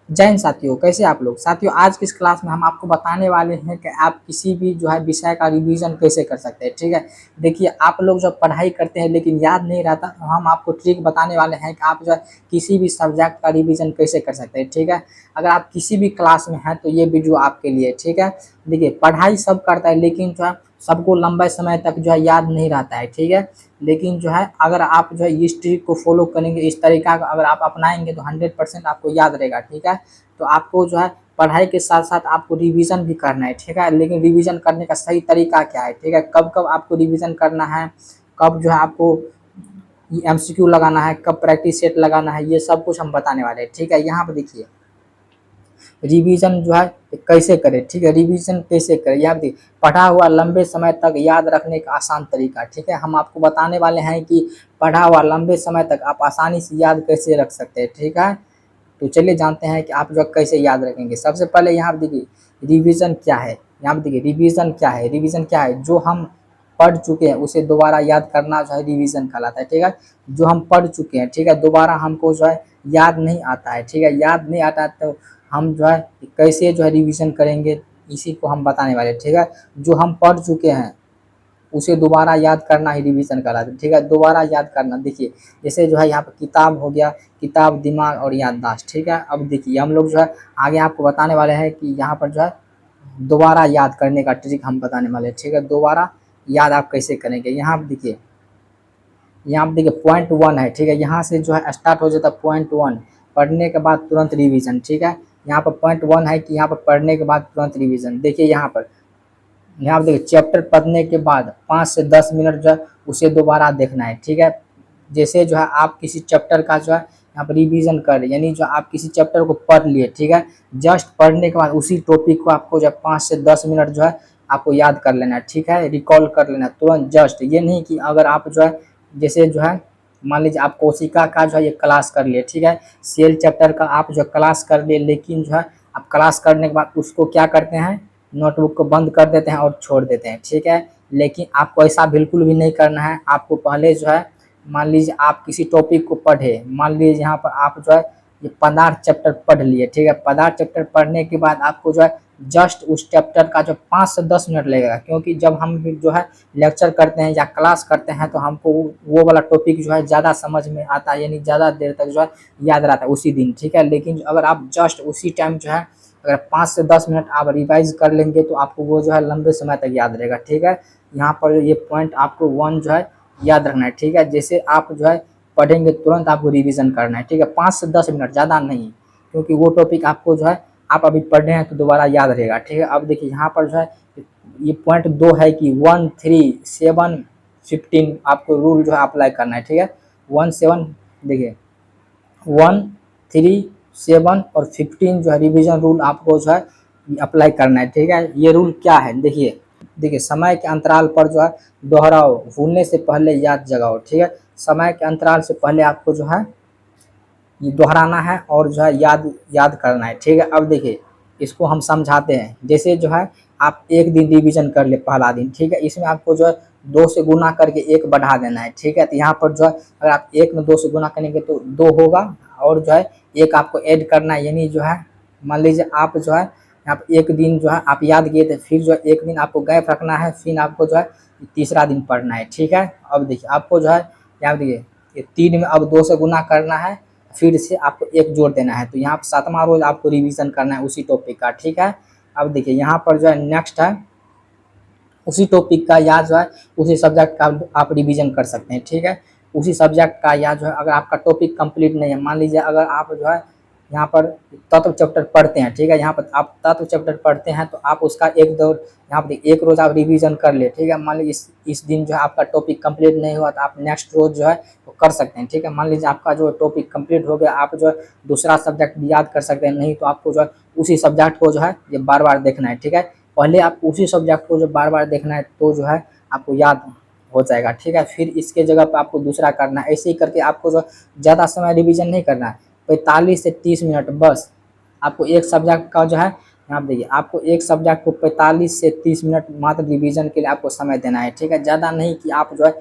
जय हिंद साथियों, कैसे आप लोग। साथियों, आज की इस क्लास में हम आपको बताने वाले हैं कि आप किसी भी जो है विषय का रिवीजन कैसे कर सकते हैं। ठीक है, देखिए आप लोग जब पढ़ाई करते हैं लेकिन याद नहीं रहता, तो हम आपको ट्रिक बताने वाले हैं कि आप जो है किसी भी सब्जेक्ट का रिवीजन कैसे कर सकते हैं। ठीक है, अगर आप किसी भी क्लास में हैं तो ये वीडियो आपके लिए। ठीक है, देखिए पढ़ाई सब करता है लेकिन जो है सबको लंबे समय तक जो है याद नहीं रहता है। ठीक है, लेकिन जो है अगर आप जो है इस ट्रिक को फॉलो करेंगे, इस तरीका का अगर आप अपनाएंगे तो 100% आपको याद रहेगा। ठीक है, तो आपको जो है पढ़ाई के साथ साथ आपको रिवीजन भी करना है। ठीक है, लेकिन रिवीजन करने का सही तरीका क्या है। ठीक है, कब कब आपको रिवीजन करना है, कब जो है आपको एमसीक्यू लगाना है, कब प्रैक्टिस सेट लगाना है, ये सब कुछ हम बताने वाले हैं। ठीक है, यहाँ पर देखिए रिवीजन जो है कैसे करें। ठीक है, रिवीजन कैसे करें, यहाँ देखिए पढ़ा हुआ लंबे समय तक याद रखने का आसान तरीका। ठीक है, हम आपको बताने वाले हैं कि पढ़ा हुआ लंबे समय तक आप आसानी से याद कैसे रख सकते हैं। ठीक है, तो चलिए जानते हैं कि आप जो कैसे याद रखेंगे। सबसे पहले यहाँ पर देखिए रिवीजन क्या है। यहाँ पर देखिए रिवीजन क्या है। रिवीजन क्या है, जो हम पढ़ चुके हैं उसे दोबारा याद करना जो है रिवीजन कहलाता है। ठीक है, जो हम पढ़ चुके हैं, ठीक है, दोबारा हमको जो है याद नहीं आता है। ठीक है, याद नहीं आता तो हम जो है कैसे जो है रिवीजन करेंगे, इसी को हम बताने वाले। ठीक है, जो हम पढ़ चुके हैं उसे दोबारा याद करना ही रिवीजन कहलाता है। ठीक है, दोबारा याद करना, देखिए जैसे जो है यहाँ पर किताब हो गया, किताब, दिमाग और याददाश्त। ठीक है, अब देखिए हम लोग जो है आगे आपको बताने वाले हैं कि यहाँ पर जो है दोबारा याद करने का ट्रिक हम बताने वाले हैं। ठीक है, दोबारा याद आप कैसे करेंगे। यहाँ पर देखिए, यहाँ पर देखिए पॉइंट 1 है। ठीक है, यहाँ से जो है स्टार्ट हो जाता है पॉइंट 1, पढ़ने के बाद तुरंत रिवीजन। ठीक है, यहाँ पर पॉइंट 1 है कि यहाँ पर पढ़ने के बाद तुरंत रिवीजन। देखिए यहाँ पर देखिए चैप्टर पढ़ने के बाद 5 से 10 मिनट जो है उसे दोबारा देखना है। ठीक है, जैसे जो है आप किसी चैप्टर का जो है यहाँ पर रिवीजन कर रहे, यानी जो आप किसी चैप्टर को पढ़ लिए। ठीक है, जस्ट पढ़ने के बाद उसी टॉपिक को आपको जब 5 से 10 मिनट जो है आपको याद कर लेना है। ठीक है, रिकॉल कर लेना है तुरंत, जस्ट ये नहीं कि अगर आप जो है जैसे जो है मान लीजिए आप कोशिका का जो है ये क्लास कर लिए। ठीक है, सेल चैप्टर का आप जो क्लास कर लिए, लेकिन जो है आप क्लास करने के बाद उसको क्या करते हैं, नोटबुक को बंद कर देते हैं और छोड़ देते हैं। ठीक है, लेकिन आपको ऐसा बिल्कुल भी नहीं करना है। आपको पहले जो है मान लीजिए आप किसी टॉपिक को पढ़े, मान लीजिए यहाँ पर आप जो है ये पदार्थ चैप्टर पढ़ लिए। ठीक है, पदार्थ चैप्टर पढ़ने के बाद आपको जो है जस्ट उस चैप्टर का जो 5 से 10 मिनट लगेगा, क्योंकि जब हम जो है लेक्चर करते हैं या क्लास करते हैं तो हमको वो वाला टॉपिक जो है ज़्यादा समझ में आता है, यानी ज़्यादा देर तक जो है याद रहता है उसी दिन। ठीक है, लेकिन अगर आप जस्ट उसी टाइम जो है अगर 5 से 10 मिनट आप रिवाइज कर लेंगे तो आपको वो जो है लंबे समय तक याद रहेगा। ठीक है, यहाँ पर ये पॉइंट आपको 1 जो है याद रखना है। ठीक है, जैसे आप जो है पढ़ेंगे तुरंत आपको रिवीजन करना है। ठीक है, 5 से 10 मिनट, ज़्यादा नहीं, क्योंकि वो टॉपिक आपको जो है आप अभी पढ़ रहे हैं तो दोबारा याद रहेगा। ठीक है, अब देखिए यहाँ पर जो है ये पॉइंट 2 है कि 1, 3, 7, 15 आपको रूल जो है अप्लाई करना है। ठीक है, 1, 7 देखिए 1, 3, 7 और 15 जो है रिवीजन रूल आपको जो है अप्लाई करना है। ठीक है, ये रूल क्या है, देखिए देखिए समय के अंतराल पर जो है दोहराओ, भूलने से पहले याद जगाओ। ठीक है, समय के अंतराल से पहले आपको जो है ये दोहराना है और जो है याद याद करना है। ठीक है, अब देखिए इसको हम समझाते हैं। जैसे जो है आप एक दिन रिवीजन कर ले पहला दिन। ठीक है, इसमें आपको जो है 2 से गुना करके 1 बढ़ा देना है। ठीक है, तो यहाँ पर जो है अगर आप 1 में 2 से गुना करेंगे तो 2 होगा, और जो है 1 आपको ऐड करना है, यानी जो है मान लीजिए आप जो है यहाँ पर एक दिन जो है आप याद किए थे, फिर जो है एक दिन आपको गैप रखना है, फिर आपको जो है तीसरा दिन पढ़ना है। ठीक है, अब देखिए आपको जो है यहाँ देखिए ये 3 में अब 2 से गुना करना है, फिर से आपको 1 जोड़ देना है, तो यहाँ पर 7वां रोज आपको रिवीजन करना है उसी टॉपिक का। ठीक है, अब देखिए यहाँ पर जो है नेक्स्ट है उसी टॉपिक का या जो है उसी सब्जेक्ट का आप रिवीजन कर सकते हैं। ठीक है, उसी सब्जेक्ट का या जो है अगर आपका टॉपिक कंप्लीट नहीं है, मान लीजिए अगर आप जो है यहाँ पर तत्व चैप्टर पढ़ते हैं। ठीक है, यहाँ पर आप तत्व चैप्टर पढ़ते हैं तो आप उसका एक दो यहाँ पर एक रोज आप रिवीजन कर ले। ठीक है, मान लीजिए इस दिन जो है आपका टॉपिक कंप्लीट नहीं हुआ तो आप नेक्स्ट रोज जो है वो कर सकते हैं। ठीक है, मान लीजिए आपका जो टॉपिक कंप्लीट हो गया, आप जो है दूसरा सब्जेक्ट भी याद कर सकते हैं, नहीं तो आपको जो है उसी सब्जेक्ट को जो है ये बार बार देखना है। ठीक है, पहले आपको उसी सब्जेक्ट को जो बार बार देखना है तो जो है आपको याद हो जाएगा। ठीक है, फिर इसके जगह पे आपको दूसरा करना है, ऐसे ही करके आपको जो ज़्यादा समय रिवीजन नहीं करना है, 45 से 30 मिनट बस आपको एक सब्जेक्ट का जो है यहाँ पे देखिए आपको एक सब्जेक्ट को 45 से 30 मिनट मात्र रिवीजन के लिए आपको समय देना है। ठीक है, ज़्यादा नहीं कि आप जो है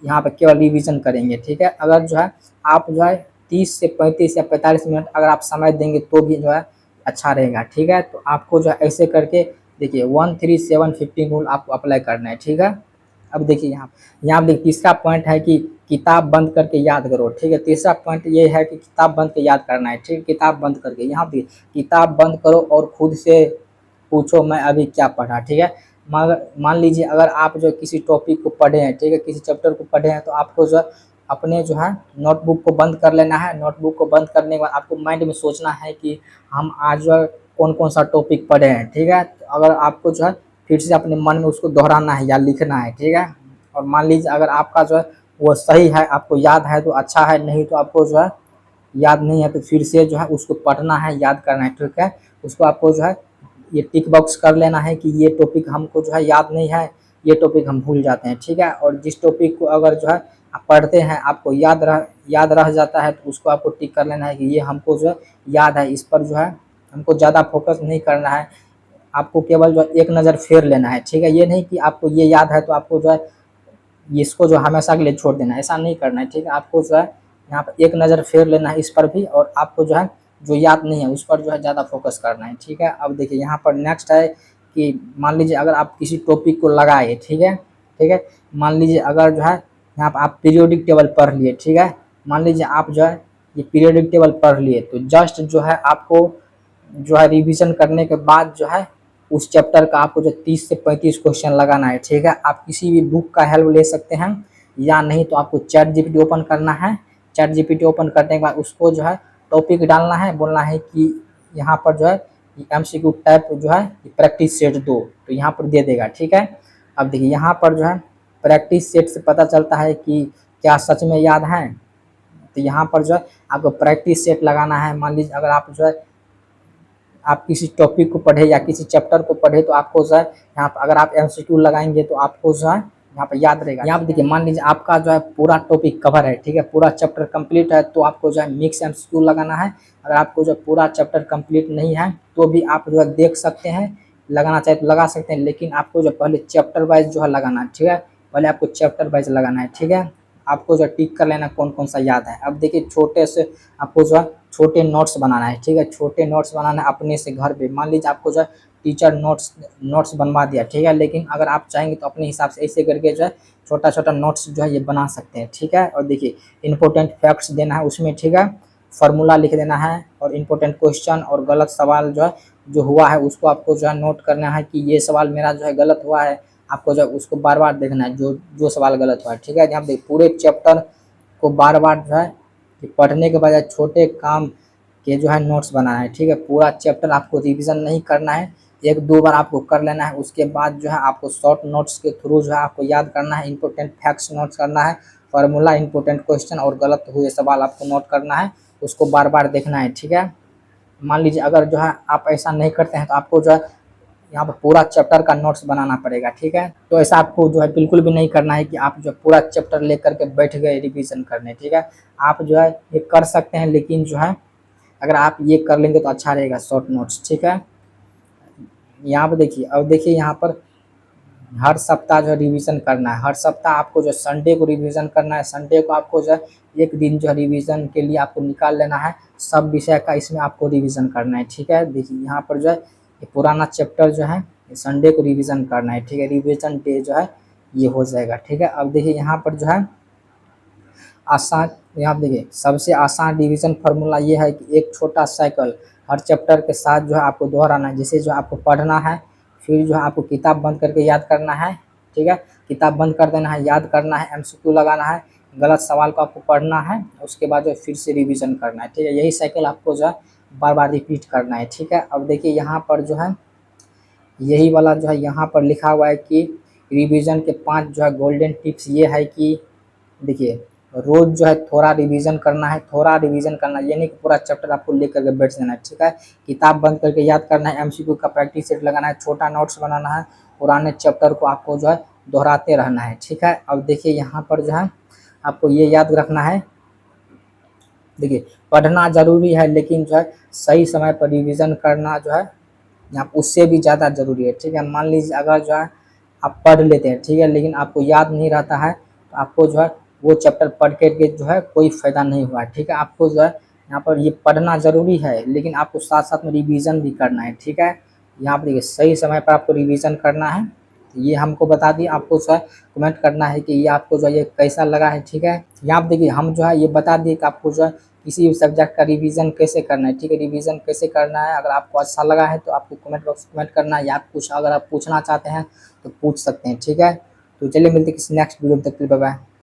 यहाँ पर केवल रिवीजन करेंगे। ठीक है, अगर जो है आप जो है 30 से 35 या 45 मिनट अगर आप समय देंगे तो भी जो है अच्छा रहेगा, ठीक है। तो आपको जो है ऐसे करके देखिए 13715 रूल आपको अप्लाई करना है, ठीक है। अब देखिए यहाँ देखिए तीसरा पॉइंट है कि किताब बंद करके याद करो, ठीक है। तीसरा पॉइंट ये है कि किताब बंद के याद करना है, ठीक है। किताब बंद करके यहाँ भी किताब बंद करो और खुद से पूछो मैं अभी क्या पढ़ा, ठीक है। मान लीजिए अगर आप जो किसी टॉपिक को पढ़े हैं, ठीक है, किसी चैप्टर को पढ़े हैं, तो आपको जो अपने जो है नोटबुक को बंद कर लेना है। नोटबुक को बंद करने के बाद आपको माइंड में सोचना है कि हम आज जो है कौन कौन सा टॉपिक पढ़े हैं, ठीक है। तो अगर आपको जो है फिर से अपने मन में उसको दोहराना है या लिखना है, ठीक है। और मान लीजिए अगर आपका जो है वो सही है, आपको याद है तो अच्छा है, नहीं तो आपको जो है याद नहीं है तो फिर से जो है उसको पढ़ना है, याद करना है, ठीक है। उसको आपको जो है ये टिक बॉक्स कर लेना है कि ये टॉपिक हमको जो है याद नहीं है, ये टॉपिक हम भूल जाते हैं, ठीक है। और जिस टॉपिक को अगर जो है आप पढ़ते हैं आपको याद रह जाता है तो उसको आपको टिक कर लेना है कि ये हमको जो है याद है, इस पर जो है हमको ज़्यादा फोकस नहीं करना है, आपको केवल जो एक नज़र फेर लेना है, ठीक है। ये नहीं कि आपको ये याद है तो आपको जो है इसको जो हमेशा के लिए छोड़ देना है, ऐसा नहीं करना है, ठीक है। आपको जो है यहाँ पर एक नज़र फेर लेना है इस पर भी, और आपको जो है जो याद नहीं है उस पर जो है ज़्यादा फोकस करना है, ठीक है। अब देखिए यहाँ पर नेक्स्ट है कि मान लीजिए अगर आप किसी टॉपिक को लगाए, ठीक है, ठीक है। मान लीजिए अगर जो है यहाँ पर आप पीरियोडिक टेबल पढ़ लिए, ठीक है। मान लीजिए आप जो है ये पीरियोडिक टेबल पढ़ लिए तो जस्ट जो है आपको जो है रिवीजन करने के बाद जो है उस चैप्टर का आपको जो 30 से 35 क्वेश्चन लगाना है, ठीक है। आप किसी भी बुक का हेल्प ले सकते हैं या नहीं तो आपको चैट जीपीटी ओपन करना है। चैट जीपीटी ओपन करने के बाद उसको जो है टॉपिक डालना है, बोलना है कि यहाँ पर जो है एमसीक्यू टाइप जो है प्रैक्टिस सेट दो, तो यहाँ पर दे देगा, ठीक है। अब देखिए यहाँ पर जो है प्रैक्टिस सेट से पता चलता है कि क्या सच में याद है, तो यहाँ पर जो है आपको प्रैक्टिस सेट लगाना है। मान लीजिए अगर आप जो है आप किसी टॉपिक को पढ़े या किसी चैप्टर को पढ़े तो आपको जो है यहाँ पर अगर आप एमसीक्यू लगाएंगे तो आपको जो है यहाँ पर याद रहेगा। यहाँ पर देखिए मान लीजिए आपका जो है पूरा टॉपिक कवर है, ठीक है, पूरा चैप्टर कंप्लीट है तो आपको जो है मिक्स एमसीक्यू लगाना है। अगर आपको जो पूरा चैप्टर कंप्लीट नहीं है तो भी आप जो है देख सकते हैं, लगाना चाहे तो लगा सकते हैं, लेकिन आपको जो पहले चैप्टर वाइज जो है लगाना है, ठीक है। पहले आपको चैप्टर वाइज लगाना है, ठीक है। आपको जो टिक कर लेना कौन कौन सा याद है। अब देखिए छोटे से आपको जो है छोटे नोट्स बनाना है, ठीक है। छोटे नोट्स बनाना है अपने से घर पे। मान लीजिए आपको जो है टीचर नोट्स बनवा दिया, ठीक है, लेकिन अगर आप चाहेंगे तो अपने हिसाब से ऐसे करके जो है छोटा छोटा नोट्स जो है ये बना सकते हैं, ठीक है। और देखिए इंपॉर्टेंट फैक्ट्स देना है उसमें, ठीक है, फार्मूला लिख देना है और इंपॉर्टेंट क्वेश्चन और गलत सवाल जो है जो हुआ है उसको आपको जो है नोट करना है कि ये सवाल मेरा जो है गलत हुआ है। आपको जो उसको बार बार देखना है जो जो सवाल गलत हुआ है, ठीक है। यहाँ पे पूरे चैप्टर को बार बार जो है पढ़ने के बजाय छोटे काम के जो है नोट्स बनाना है, ठीक है। पूरा चैप्टर आपको रिवीजन नहीं करना है, एक दो बार आपको कर लेना है, उसके बाद जो है आपको शॉर्ट नोट्स के थ्रू जो है आपको याद करना है। इंपॉर्टेंट फैक्ट्स नोट्स करना है, फार्मूला, इंपॉर्टेंट क्वेश्चन और गलत हुए सवाल आपको नोट करना है, उसको बार बार देखना है, ठीक है। मान लीजिए अगर जो है आप ऐसा नहीं करते हैं तो आपको जो है यहाँ पर पूरा चैप्टर का नोट्स बनाना पड़ेगा, ठीक है। तो ऐसा आपको जो है बिल्कुल भी नहीं करना है कि आप जो पूरा चैप्टर लेकर के बैठ गए रिवीजन करने, ठीक है। आप जो है ये कर सकते हैं, लेकिन जो है अगर आप ये कर लेंगे तो अच्छा रहेगा शॉर्ट नोट्स, ठीक है। यहाँ पर देखिए, अब देखिए यहाँ पर हर सप्ताह जो है रिवीजन करना है। हर सप्ताह आपको जो संडे को रिवीजन करना है। संडे को आपको जो है एक दिन जो है रिवीजन के लिए आपको निकाल लेना है, सब विषय का इसमें आपको रिवीजन करना है, ठीक है। देखिए यहाँ पर जो है ये पुराना चैप्टर जो है संडे को रिवीजन करना है, ठीक है। रिवीजन डे जो है ये हो जाएगा, ठीक है। अब देखिए यहाँ पर जो है आसान, यहाँ देखिए सबसे आसान डिवीजन फार्मूला ये है कि एक छोटा साइकिल हर चैप्टर के साथ जो है आपको दोहराना है। जैसे जो आपको पढ़ना है फिर जो है आपको किताब बंद करके याद करना है, ठीक है। किताब बंद कर देना है, याद करना है, एमसीक्यू लगाना है, गलत सवाल को आपको पढ़ना है, उसके बाद जो फिर से रिवीजन करना है, ठीक है। यही साइकिल आपको जो है बार बार रिपीट करना है, ठीक है। अब देखिए यहाँ पर जो है यही वाला जो है यहाँ पर लिखा हुआ है कि रिवीजन के 5 जो है गोल्डन टिप्स ये है कि देखिए रोज जो है थोड़ा रिवीजन करना है। थोड़ा रिवीजन करना ये नहीं कि पूरा चैप्टर आपको लेकर के बैठ जाना है, ठीक है। किताब बंद करके याद करना है, एमसीक्यू का प्रैक्टिस सेट लगाना है, छोटा नोट्स बनाना है, पुराने चैप्टर को आपको जो है दोहराते रहना है, ठीक है। अब देखिए यहाँ पर जो है आपको ये याद रखना है, देखिए पढ़ना ज़रूरी है लेकिन जो है सही समय पर रिवीजन करना जो है यहाँ उससे भी ज़्यादा ज़रूरी है, ठीक है। मान लीजिए अगर जो है आप पढ़ लेते हैं, ठीक है, लेकिन आपको याद नहीं रहता है तो आपको जो है वो चैप्टर पढ़ के जो है कोई फ़ायदा नहीं हुआ, ठीक है। आपको जो है यहाँ पर ये पढ़ना ज़रूरी है, लेकिन आपको साथ-साथ में रिवीज़न भी करना है, ठीक है। यहाँ पर देखिए सही समय पर आपको रिवीज़न करना है। तो ये हमको बता दिए, आपको जो है कमेंट करना है कि ये आपको जो है ये कैसा लगा है, ठीक है। यहाँ पे देखिए हम जो है ये बता दिए कि आपको जो है किसी भी सब्जेक्ट का रिवीजन कैसे करना है, ठीक है। रिवीजन कैसे करना है, अगर आपको अच्छा लगा है तो आपको कमेंट बॉक्स में कमेंट करना है, या कुछ अगर आप पूछना चाहते हैं तो पूछ सकते हैं, ठीक है। तो चलिए मिलते हैं किसी नेक्स्ट वीडियो में, तब तक के लिए बाय बाय।